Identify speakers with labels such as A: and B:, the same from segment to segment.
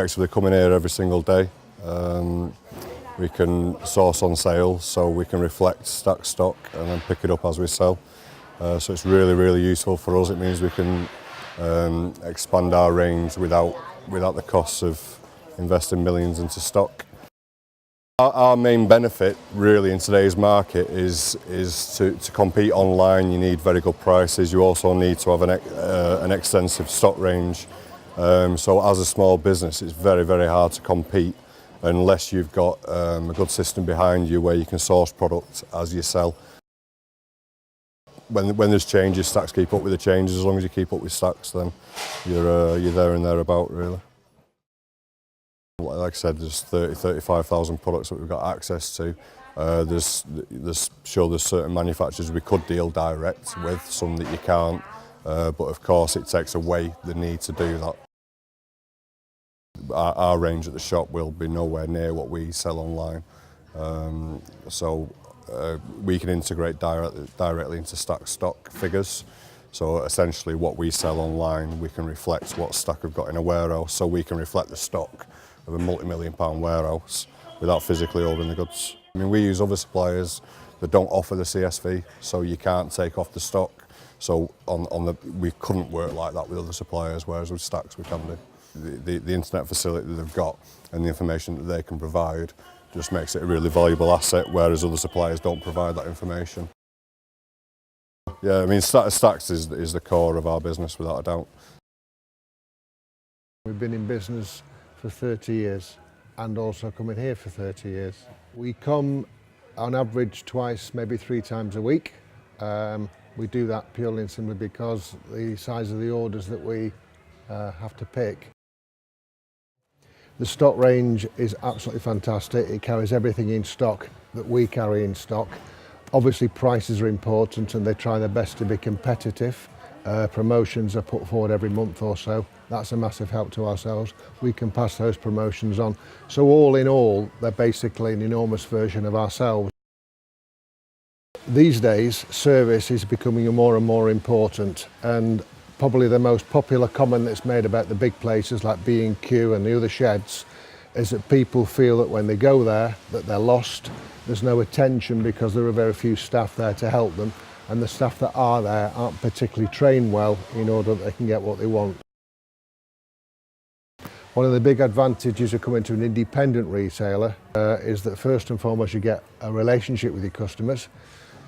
A: Actually, they come in here every single day. We can source on sale, so we can reflect stack stock and then pick it up as we sell. So it's really, really useful for us. It means we can expand our range without the costs of investing millions into stock. Our main benefit really in today's market is to compete online. You need very good prices. You also need to have an extensive stock range. So as a small business, it's very, very hard to compete unless you've got a good system behind you where you can source products as you sell. When there's changes, stacks keep up with the changes. As long as you keep up with stacks, then you're there and thereabout, really. Like I said, there's 35,000 products that we've got access to. There's certain manufacturers we could deal direct with, some that you can't, but of course it takes away the need to do that. Our range at the shop will be nowhere near what we sell online, so we can integrate directly into stack stock figures. So essentially what we sell online, we can reflect what stock we've got in a warehouse, so we can reflect the stock of a multi-million-pound warehouse without physically ordering the goods. I mean, we use other suppliers that don't offer the CSV, so you can't take off the stock. So we couldn't work like that with other suppliers, whereas with stacks we can do. The internet facility that they've got and the information that they can provide just makes it a really valuable asset, whereas other suppliers don't provide that information. Yeah, I mean, stacks is the core of our business, without a doubt.
B: We've been in business for 30 years and also coming here for 30 years. We come on average twice, maybe 3 times a week. We do that purely and simply because the size of the orders that we have to pick. The stock range is absolutely fantastic. It carries everything in stock that we carry in stock. Obviously prices are important and they try their best to be competitive. Promotions are put forward every month or so. That's a massive help to ourselves. We can pass those promotions on. So all in all, they're basically an enormous version of ourselves. These days, service is becoming more and more important, and probably the most popular comment that's made about the big places like B&Q and the other sheds is that people feel that when they go there that they're lost. There's no attention because there are very few staff there to help them, and the staff that are there aren't particularly trained well in order that they can get what they want. One of the big advantages of coming to an independent retailer is that first and foremost you get a relationship with your customers.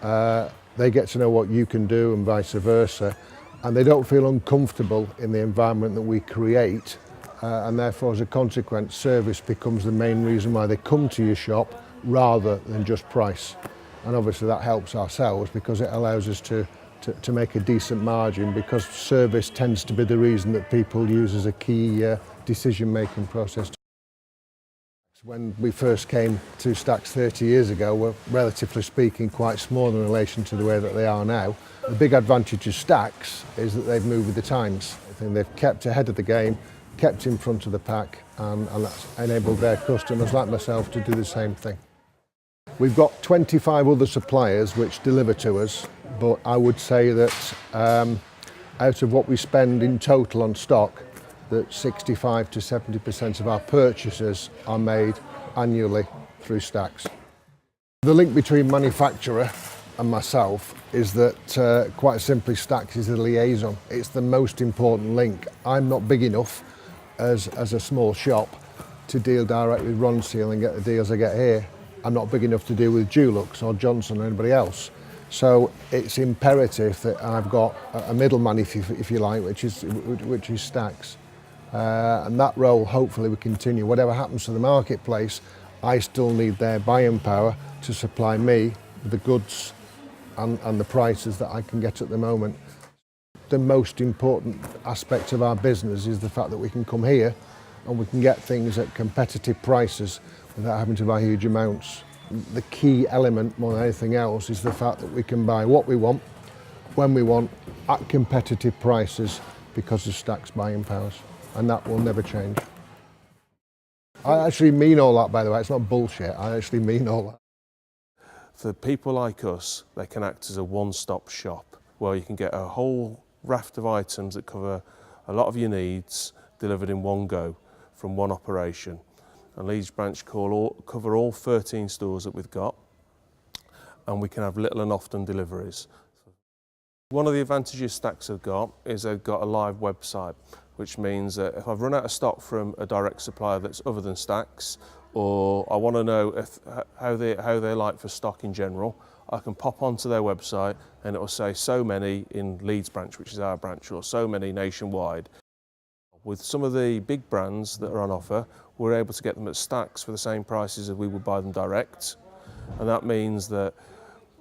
B: They get to know what you can do and vice versa, and they don't feel uncomfortable in the environment that we create, and therefore as a consequence service becomes the main reason why they come to your shop rather than just price. And obviously that helps ourselves because it allows us to make a decent margin, because service tends to be the reason that people use as a key decision-making process. When we first came to Stacks 30 years ago, we're relatively speaking quite small in relation to the way that they are now. The big advantage of Stacks is that they've moved with the times. I think they've kept ahead of the game, kept in front of the pack, and that's enabled their customers like myself to do the same thing. We've got 25 other suppliers which deliver to us, but I would say that out of what we spend in total on stock, that 65 to 70% of our purchases are made annually through Stacks. The link between manufacturer and myself is that quite simply Stacks is a liaison. It's the most important link. I'm not big enough as a small shop to deal directly with Ronseal and get the deals I get here. I'm not big enough to deal with Dulux or Johnson or anybody else. So it's imperative that I've got a middleman, if you like, which is Stacks. And that role hopefully will continue. Whatever happens to the marketplace, I still need their buying power to supply me with the goods and the prices that I can get at the moment. The most important aspect of our business is the fact that we can come here and we can get things at competitive prices without having to buy huge amounts. The key element more than anything else is the fact that we can buy what we want, when we want, at competitive prices because of Stacks buying powers. And that will never change. I actually mean all that, by the way. It's not bullshit. I actually mean all that.
C: For people like us, they can act as a one-stop shop where you can get a whole raft of items that cover a lot of your needs delivered in one go from one operation. And Leeds branch cover all 13 stores that we've got, and we can have little and often deliveries. One of the advantages Stacks have got is they've got a live website, which means that if I've run out of stock from a direct supplier that's other than Stacks, or I want to know how they like for stock in general, I can pop onto their website and it will say so many in Leeds branch, which is our branch, or so many nationwide. With some of the big brands that are on offer, we're able to get them at Stacks for the same prices as we would buy them direct. And that means that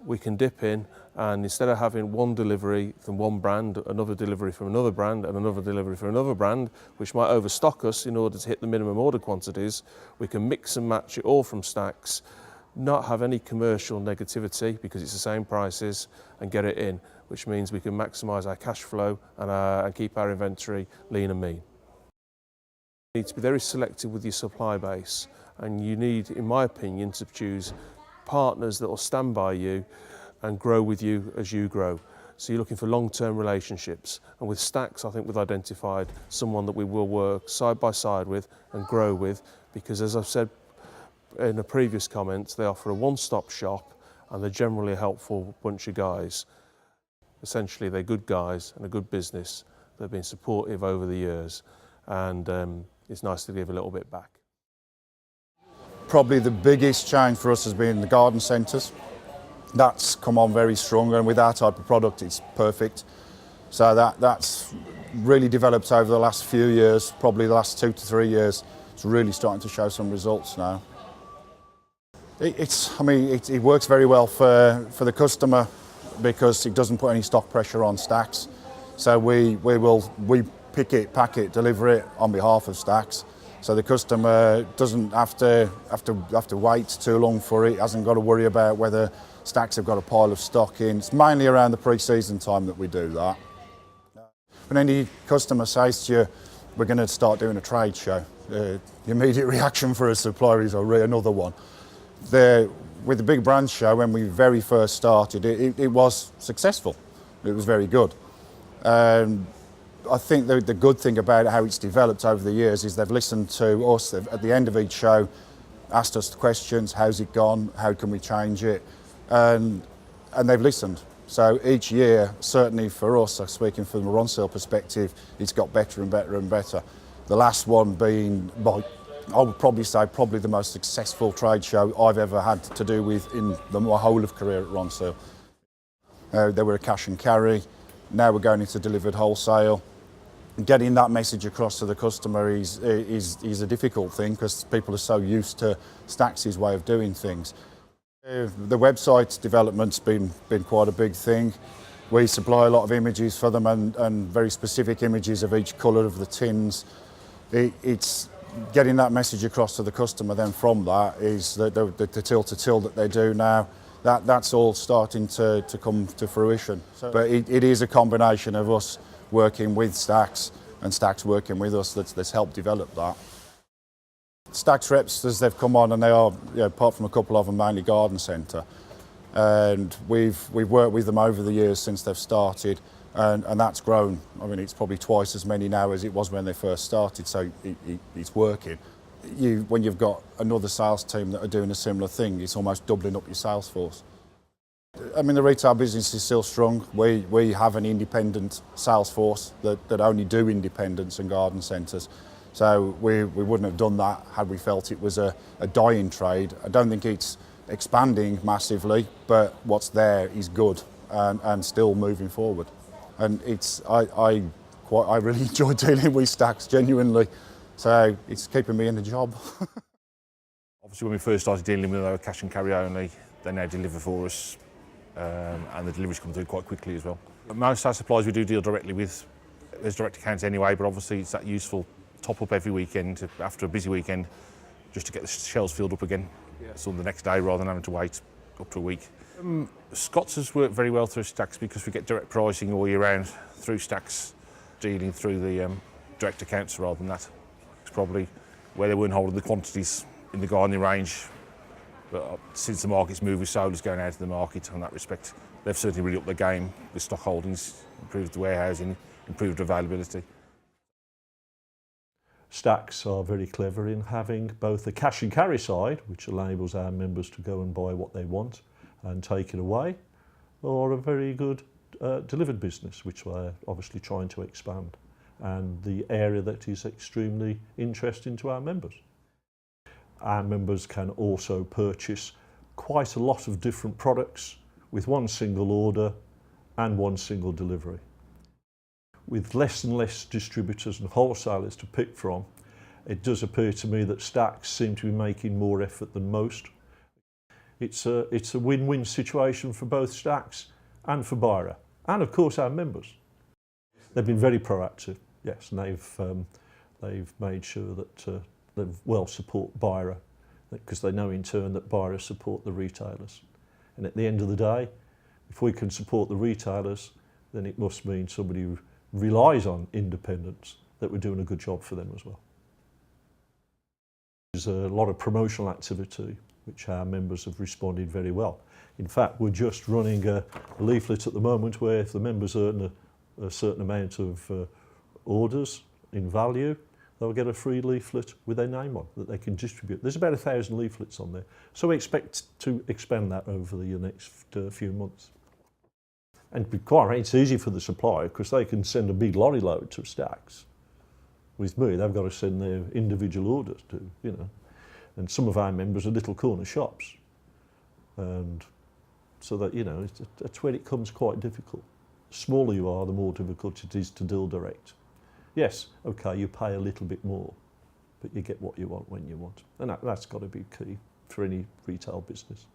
C: we can dip in, and instead of having one delivery from one brand, another delivery from another brand, and another delivery from another brand, which might overstock us in order to hit the minimum order quantities, we can mix and match it all from Stacks, not have any commercial negativity because it's the same prices, and get it in, which means we can maximise our cash flow and keep our inventory lean and mean. You need to be very selective with your supply base, and you need, in my opinion, to choose partners that will stand by you and grow with you as you grow. So you're looking for long-term relationships, and with Stacks I think we've identified someone that we will work side by side with and grow with, because as I've said in a previous comment, they offer a one-stop shop and they're generally a helpful bunch of guys. Essentially they're good guys and a good business. They've been supportive over the years, and it's nice to give a little bit back.
D: Probably the biggest change for us has been the garden centres. That's come on very strong, and with our type of product it's perfect. So that's really developed over the last few years, probably the last 2 to 3 years. It's really starting to show some results now. It works very well for the customer because it doesn't put any stock pressure on Stacks. So we pick it, pack it, deliver it on behalf of Stacks. So the customer doesn't have to wait too long for it, hasn't got to worry about whether Stacks have got a pile of stock in. It's mainly around the pre-season time that we do that. When any customer says to you, we're going to start doing a trade show, the immediate reaction for a supplier is, oh, really, another one. With the big brand show, when we very first started, it was successful. It was very good. I think the good thing about how it's developed over the years is they've listened to us. They've, at the end of each show, asked us questions, how's it gone, how can we change it, and they've listened. So each year, certainly for us, speaking from a Ronseal perspective, it's got better and better and better. The last one being, I would probably say, probably the most successful trade show I've ever had to do with in my whole of career at Ronseal. They were a cash and carry. Now we're going into delivered wholesale. Getting that message across to the customer is a difficult thing because people are so used to Stacks' way of doing things. The website development's been quite a big thing. We supply a lot of images for them and very specific images of each colour of the tins. It's getting that message across to the customer. Then from that is the till-to-till that they do now. That's all starting to come to fruition. But it is a combination of us working with Stacks and Stacks working with us that's helped develop that. Stacks reps, as they've come on, and they are, apart from a couple of them, mainly garden centre, and we've worked with them over the years since they've started, and that's grown. I mean, it's probably twice as many now as it was when they first started, so it's working. When you've got another sales team that are doing a similar thing, it's almost doubling up your sales force. I mean, the retail business is still strong. We have an independent sales force that only do independents and garden centres. So we wouldn't have done that had we felt it was a dying trade. I don't think it's expanding massively, but what's there is good and still moving forward. And I really enjoy dealing with Stacks, genuinely. So it's keeping me in the job.
E: Obviously, when we first started dealing with our cash and carry only, they now deliver for us, and the deliveries come through quite quickly as well. Most of our suppliers we do deal directly with. There's direct accounts anyway, but obviously it's that useful top up every weekend after a busy weekend, just to get the shelves filled up again. So the next day rather than having to wait up to a week. Scott's has worked very well through Stacks because we get direct pricing all year round through Stacks, dealing through the direct accounts rather than that. It's probably where they weren't holding the quantities in the gardening range, but since the market's moved with solars going out of the market in that respect, they've certainly really upped the game with stock holdings, improved the warehousing, improved availability.
F: Stacks are very clever in having both a cash and carry side, which enables our members to go and buy what they want and take it away, or a very good delivered business, which we're obviously trying to expand, and the area that is extremely interesting to our members. Our members can also purchase quite a lot of different products with one single order and one single delivery. With less and less distributors and wholesalers to pick from, it does appear to me that Stacks seem to be making more effort than most. It's a win-win situation for both Stacks and for BIRA, and of course our members. They've been very proactive, yes, and they've made sure that they well support BIRA, because they know in turn that BIRA support the retailers. And at the end of the day, if we can support the retailers, then it must mean somebody who relies on independence, that we're doing a good job for them as well. There's a lot of promotional activity which our members have responded very well. In fact, we're just running a leaflet at the moment where if the members earn a certain amount of orders in value, they'll get a free leaflet with their name on that they can distribute. There's about 1,000 leaflets on there. So we expect to expand that over the next few months. And to be quite right, it's easy for the supplier because they can send a big lorry load to Stacks. With me, they've got to send their individual orders to, you know. And some of our members are little corner shops. And so that, you know, that's where it comes quite difficult. The smaller you are, the more difficult it is to deal direct. Yes, okay, you pay a little bit more, but you get what you want when you want. And that's got to be key for any retail business.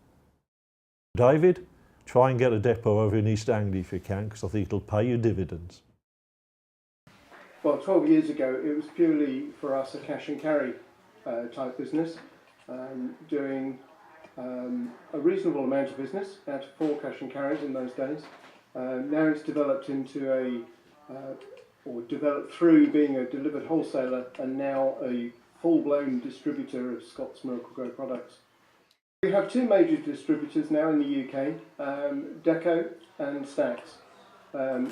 F: David, try and get a depot over in East Anglia if you can, because I think it'll pay you dividends.
G: Well, 12 years ago, it was purely for us a cash and carry type business, doing a reasonable amount of business, out of 4 cash and carries in those days. Now it's developed into or developed through being a delivered wholesaler and now a full-blown distributor of Scott's Miracle-Gro products. We have 2 major distributors now in the UK, Deco and Stacks.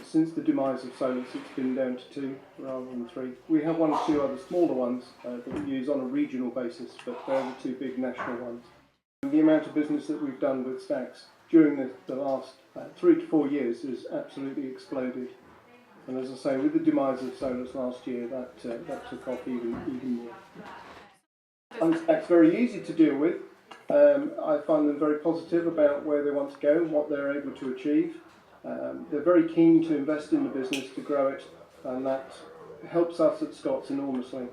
G: Since the demise of Solus, it's been down to 2 rather than 3. We have 1 or 2 other smaller ones that we use on a regional basis, but they're the 2 big national ones. The amount of business that we've done with Stacks during the last 3 to 4 years has absolutely exploded. And as I say, with the demise of Solus last year, that took off even more. And Stacks very easy to deal with. I find them very positive about where they want to go and what they're able to achieve. They're very keen to invest in the business to grow it, and that helps us at Scott's enormously.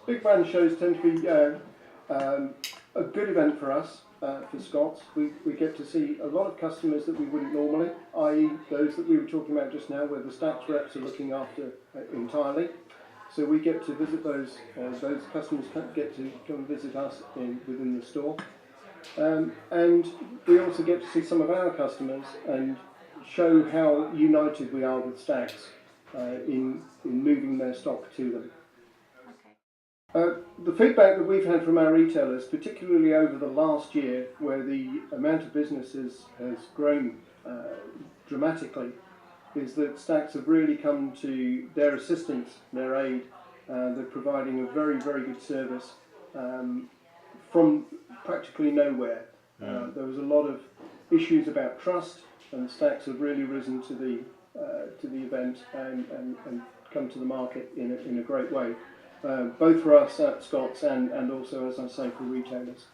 G: Big brand shows tend to be a good event for us, for Scott's. We get to see a lot of customers that we wouldn't normally, i.e. those that we were talking about just now, where the Stacks reps are looking after entirely. So we get to visit those customers get to come and visit us within the store. And we also get to see some of our customers and show how united we are with Stacks in moving their stock to them. The feedback that we've had from our retailers, particularly over the last year, where the amount of business has grown dramatically, is that Stacks have really come to their assistance, their aid. They're providing a very, very good service from practically nowhere. There was a lot of issues about trust, and Stacks have really risen to the event and come to the market in a great way, both for us at Scott's and also, as I say, for retailers.